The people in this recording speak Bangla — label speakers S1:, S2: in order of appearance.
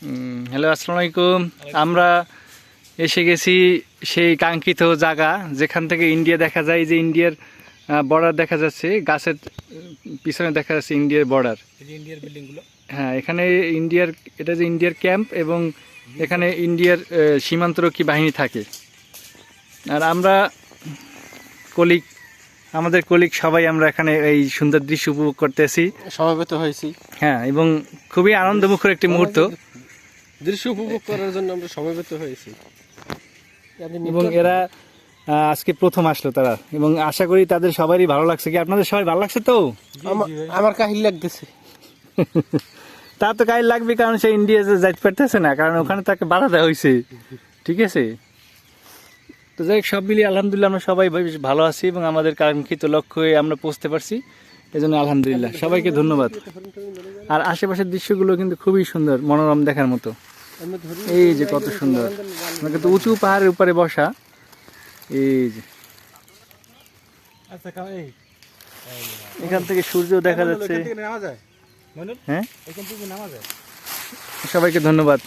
S1: হ্যালো, আসসালামু আলাইকুম। আমরা এসে গেছি সেই কাঙ্ক্ষিত জায়গা যেখান থেকে ইন্ডিয়া দেখা যায়। যে ইন্ডিয়ার বর্ডার দেখা যাচ্ছে, গাছের পিছনে দেখা যাচ্ছে ইন্ডিয়ার বর্ডার।
S2: ইন্ডিয়ার বিল্ডিংগুলো,
S1: হ্যাঁ, এখানে ইন্ডিয়ার, এটা যে ইন্ডিয়ার ক্যাম্প, এবং এখানে ইন্ডিয়ার সীমান্তরক্ষী বাহিনী থাকে। আর আমরা আমাদের কলিগ সবাই আমরা এখানে এই সুন্দর দৃশ্য উপভোগ করতেছি,
S2: সমবেত হয়েছি।
S1: হ্যাঁ, এবং খুবই আনন্দমুখর একটি মুহূর্ত।
S2: দৃশ্য উপভোগ করার জন্য আমরা সমবেত হয়েছি।
S1: এবং এরা আজকে প্রথম আসলো তারা, এবং আশা করি তাদের সবারই ভালো লাগছে। কি আপনাদের সবাই ভালো লাগছে তো?
S2: আমার কাহিল লাগতেছে।
S1: তা তো কাহিল লাগবে, কারণ সে ইন্ডিয়া যাইতে পারতেছে না, কারণ ওখানে তাকে বাধা দেওয়া হয়েছে। ঠিক আছে, তো যাই হোক, সব মিলিয়ে আলহামদুলিল্লাহ আমরা সবাই বেশ ভালো আছি, এবং আমাদের কাঙ্ক্ষিত লক্ষ্যে আমরা পৌঁছতে পারছি, এজন্য আলহামদুলিল্লাহ সবাইকে ধন্যবাদ। আর আশেপাশের দৃশ্যগুলো কিন্তু খুবই সুন্দর, মনোরম দেখার মতো। এই যে কত সুন্দর, কিন্তু উঁচু পাহাড়ের উপরে বসা। এই যে এখান থেকে সূর্য দেখা যাচ্ছে। হ্যাঁ, সবাইকে ধন্যবাদ।